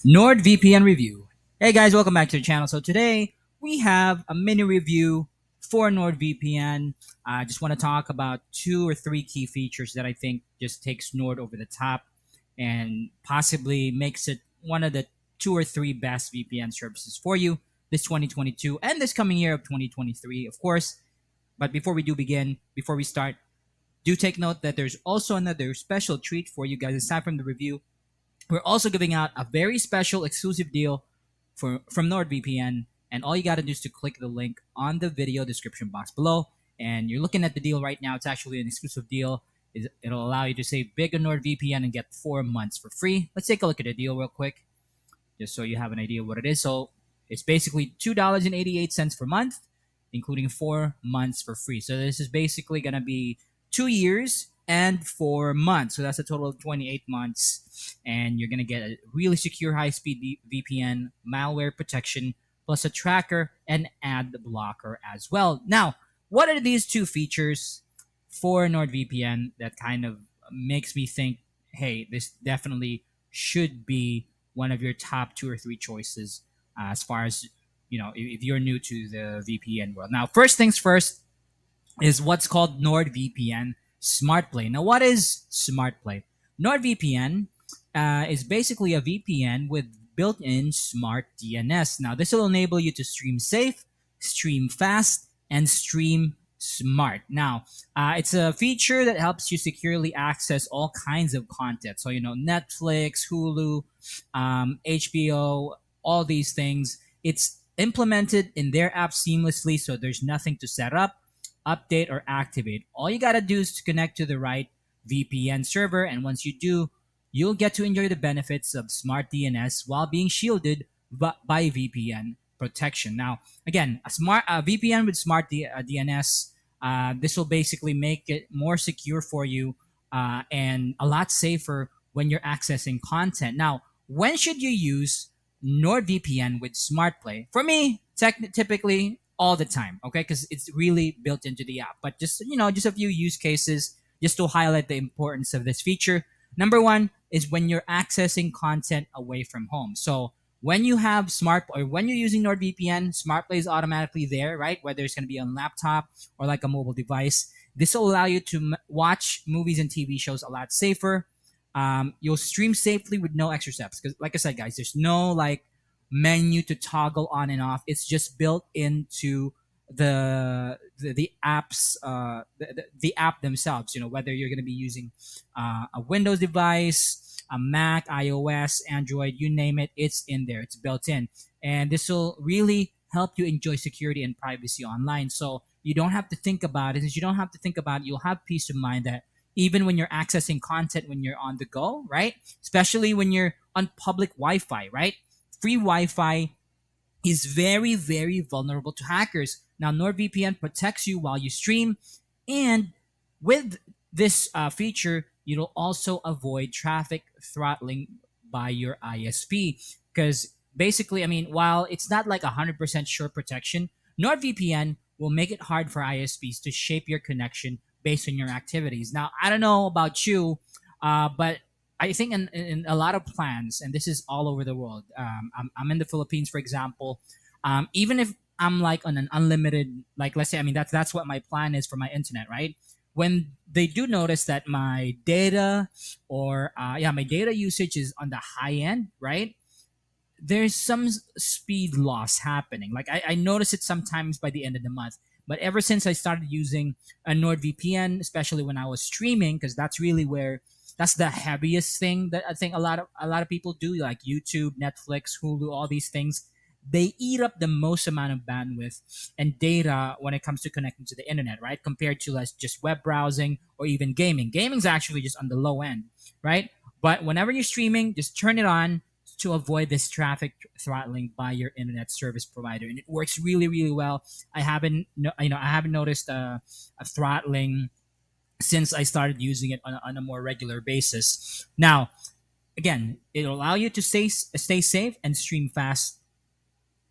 NordVPN review. Hey guys, welcome back to the channel. So today we have a mini review for NordVPN. I just want to talk about two or three key features that I think just takes Nord over the top and possibly makes it one of the two or three best VPN services for you this 2022 and this coming year of 2023, of course. But before we do begin, before we start, do take note that there's also another special treat for you guys aside from the review. We're also giving out a very special exclusive deal from NordVPN, and all you got to do is to click the link on the video description box below. And you're looking at the deal right now. It's actually an exclusive deal. It'll allow you to save big on NordVPN and get 4 months for free. Let's take a look at the deal real quick, just so you have an idea what it is. So it's basically $2.88 per month, including 4 months for free. So this is basically gonna be 2 years and 4 months. So that's a total of 28 months. And you're going to get a really secure high speed VPN, malware protection, plus a tracker and ad blocker as well. Now, what are these two features for NordVPN that kind of makes me think, hey, this definitely should be one of your top two or three choices as far as, if you're new to the VPN world. Now, first things first is what's called NordVPN Smart Play. Now, what is Smart Play? NordVPN is basically a VPN with built-in smart DNS. Now, this will enable you to stream safe, stream fast, and stream smart. Now, it's a feature that helps you securely access all kinds of content. So, Netflix, Hulu, HBO, all these things. It's implemented in their app seamlessly, so there's nothing to set up, update, or activate. All you gotta do is to connect to the right VPN server, and once you do, you'll get to enjoy the benefits of smart DNS while being shielded by VPN protection. Now, again, a VPN with smart DNS, this will basically make it more secure for you and a lot safer when you're accessing content. Now, when should you use NordVPN with Smart Play? For me, typically all the time, okay, because it's really built into the app. But just just a few use cases just to highlight the importance of this feature. Number one is when you're accessing content away from home. So when you have when you're using NordVPN, Smart Play is automatically there, right? Whether it's going to be on laptop or like a mobile device. This will allow you to watch movies and TV shows a lot safer. You'll stream safely with no extra steps because, like I said, guys, there's no menu to toggle on and off. It's just built into the apps, the app themselves. Whether you're going to be using a Windows device, a Mac, iOS, Android, you name it, it's in there. It's built in, and this will really help you enjoy security and privacy online. So you don't have to think about it. Since you don't have to think about it, you'll have peace of mind that even when you're accessing content when you're on the go, right? Especially when you're on public Wi-Fi, right? Free Wi-Fi is very, very vulnerable to hackers. Now, NordVPN protects you while you stream, and with this feature, you'll also avoid traffic throttling by your ISP. Because basically, while it's not like 100% sure protection, NordVPN will make it hard for ISPs to shape your connection based on your activities. Now, I don't know about you, but I think in a lot of plans, and this is all over the world. I'm in the Philippines, for example. Even if I'm on an unlimited, let's say, that's what my plan is for my internet, right? When they do notice that my data or my data usage is on the high end, right? There's some speed loss happening. I notice it sometimes by the end of the month. But ever since I started using a NordVPN, especially when I was streaming, because that's the heaviest thing that I think a lot of people do, like YouTube, Netflix, Hulu, all these things. They eat up the most amount of bandwidth and data when it comes to connecting to the internet, right? Compared to just web browsing or even gaming. Gaming's actually just on the low end, right? But whenever you're streaming, just turn it on to avoid this traffic throttling by your internet service provider, and it works really, really well. I haven't noticed a throttling since I started using it on a more regular basis. Now, again, it'll allow you to stay safe and stream fast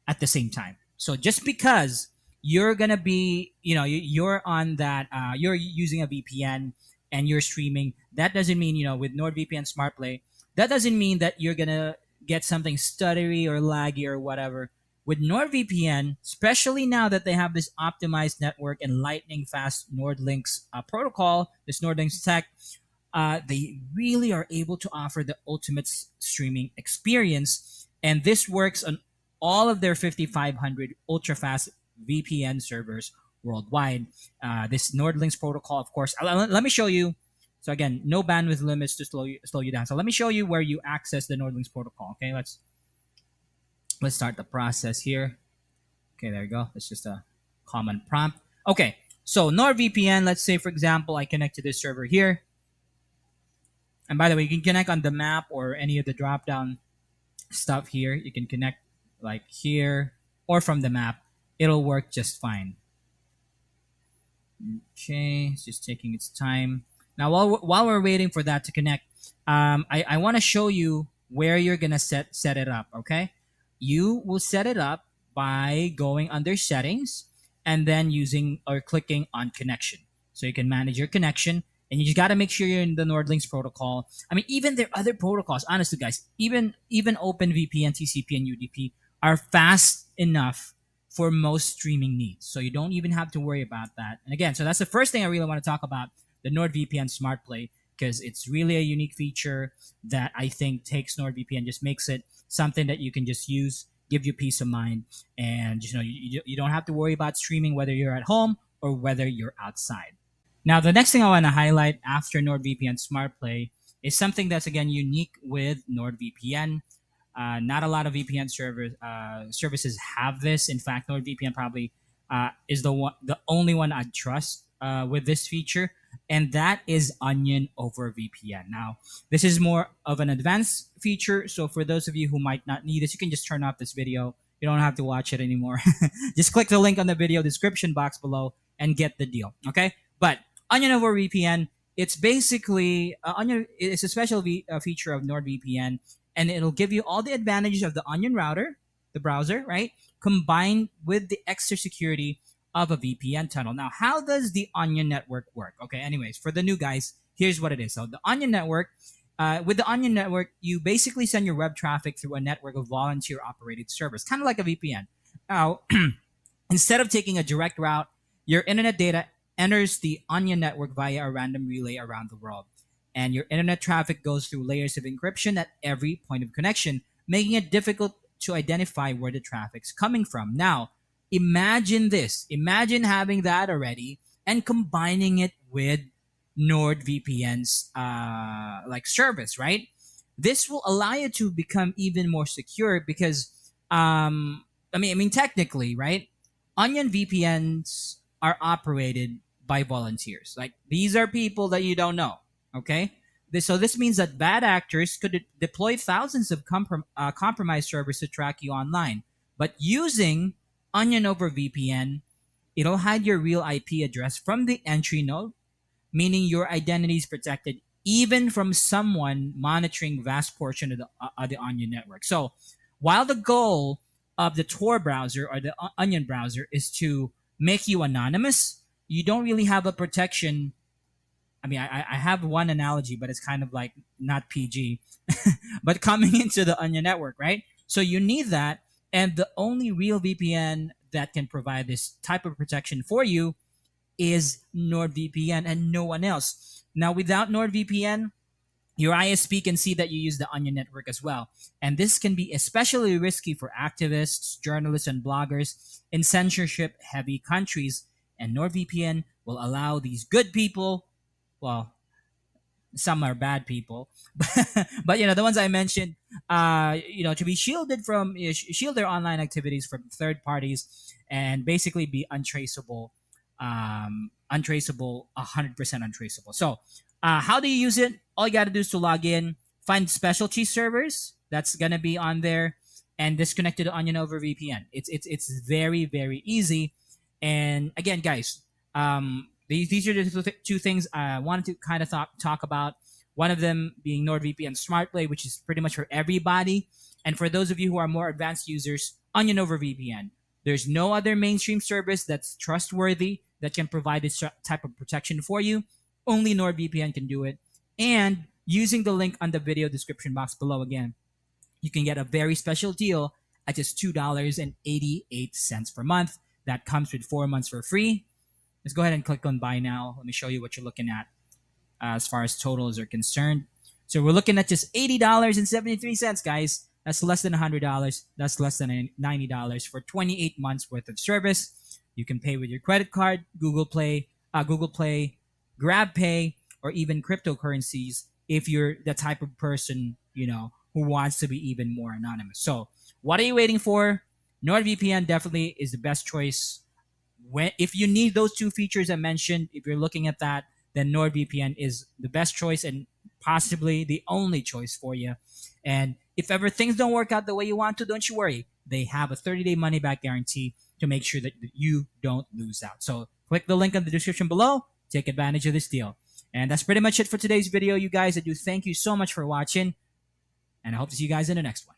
at the same time. So just because you're gonna be, you're on that, you're using a VPN and you're streaming, that doesn't mean, with NordVPN Smart Play, that doesn't mean that you're gonna get something stuttery or laggy or whatever. With NordVPN, especially now that they have this optimized network and lightning fast NordLynx protocol, this NordLynx tech, they really are able to offer the ultimate streaming experience. And this works on all of their 5,500 ultra fast VPN servers worldwide. This NordLynx protocol, of course, let me show you. So again, no bandwidth limits to slow you down. So let me show you where you access the NordLynx protocol. Okay, let's start the process here. Okay, there you go. It's just a common prompt. Okay, so NordVPN, let's say for example, I connect to this server here. And by the way, you can connect on the map or any of the drop down stuff here. You can connect like here or from the map. It'll work just fine. Okay, it's just taking its time. Now, while we're waiting for that to connect, I want to show you where you're gonna set it up. Okay, you will set it up by going under settings and then using or clicking on connection. So you can manage your connection, and you just got to make sure you're in the NordLynx protocol. I mean, even there are other protocols. Honestly, guys, even OpenVPN, TCP, and UDP are fast enough for most streaming needs. So you don't even have to worry about that. And again, so that's the first thing I really want to talk about, the NordVPN Smart Play, because it's really a unique feature that I think takes NordVPN, just makes it something that you can just use, give you peace of mind, and you don't have to worry about streaming whether you're at home or whether you're outside. Now, the next thing I want to highlight after NordVPN Smart Play is something that's again unique with NordVPN. Not a lot of VPN services have this. In fact, NordVPN probably is the only one I'd trust with this feature, and that is Onion over VPN. Now, this is more of an advanced feature, so for those of you who might not need this, you can just turn off this video. You don't have to watch it anymore. Just click the link on the video description box below and get the deal. Okay, but Onion over VPN, it's basically Onion. It's a special feature of NordVPN, and it'll give you all the advantages of the Onion router, the browser, right? Combined with the extra security of a VPN tunnel. Now, how does the Onion network work? Okay, anyways, for the new guys, here's what it is. So the Onion network, with the Onion network, you basically send your web traffic through a network of volunteer-operated servers, kind of like a VPN. Now, instead of taking a direct route, your internet data enters the Onion network via a random relay around the world. And your internet traffic goes through layers of encryption at every point of connection, making it difficult to identify where the traffic's coming from. Now, imagine this. Imagine having that already and combining it with NordVPN's like service, right? This will allow you to become even more secure because, I mean, technically, right? Onion VPNs are operated by volunteers. Like these are people that you don't know. Okay, so this means that bad actors could deploy thousands of compromised servers to track you online. But using Onion over VPN, it'll hide your real IP address from the entry node, meaning your identity is protected even from someone monitoring vast portion of the Onion network. So while the goal of the Tor browser or the Onion browser is to make you anonymous, you don't really have a protection. I mean, I have one analogy, but it's kind of like not PG, but coming into the Onion network, right? So you need that. And the only real VPN that can provide this type of protection for you is NordVPN and no one else. Now, without NordVPN, your ISP can see that you use the Onion network as well. And this can be especially risky for activists, journalists, and bloggers in censorship heavy countries. And NordVPN will allow these good people, well, some are bad people, but the ones I mentioned, to be shielded from shield their online activities from third parties and basically be untraceable, 100% untraceable. So, how do you use it? All you got to do is to log in, find specialty servers that's gonna be on there, and disconnect to the Onion over VPN. It's very very easy. And again, guys, these are the two things I wanted to kind of talk about. One of them being NordVPN Smart Play, which is pretty much for everybody. And for those of you who are more advanced users, Onion over VPN. There's no other mainstream service that's trustworthy that can provide this type of protection for you. Only NordVPN can do it. And using the link on the video description box below again, you can get a very special deal at just $2.88 per month. That comes with 4 months for free. Let's go ahead and click on buy now. Let me show you what you're looking at as far as totals are concerned. So we're looking at just $80.73, guys. That's less than $100. That's less than $90 for 28 months worth of service. You can pay with your credit card, Google Play, Grab Pay, or even cryptocurrencies if you're the type of person, who wants to be even more anonymous. So what are you waiting for? NordVPN definitely is the best choice. If you need those two features I mentioned, if you're looking at that, then NordVPN is the best choice and possibly the only choice for you. And if ever things don't work out the way you want to, don't you worry. They have a 30-day money-back guarantee to make sure that you don't lose out. So click the link in the description below. Take advantage of this deal. And that's pretty much it for today's video, you guys. I do thank you so much for watching, and I hope to see you guys in the next one.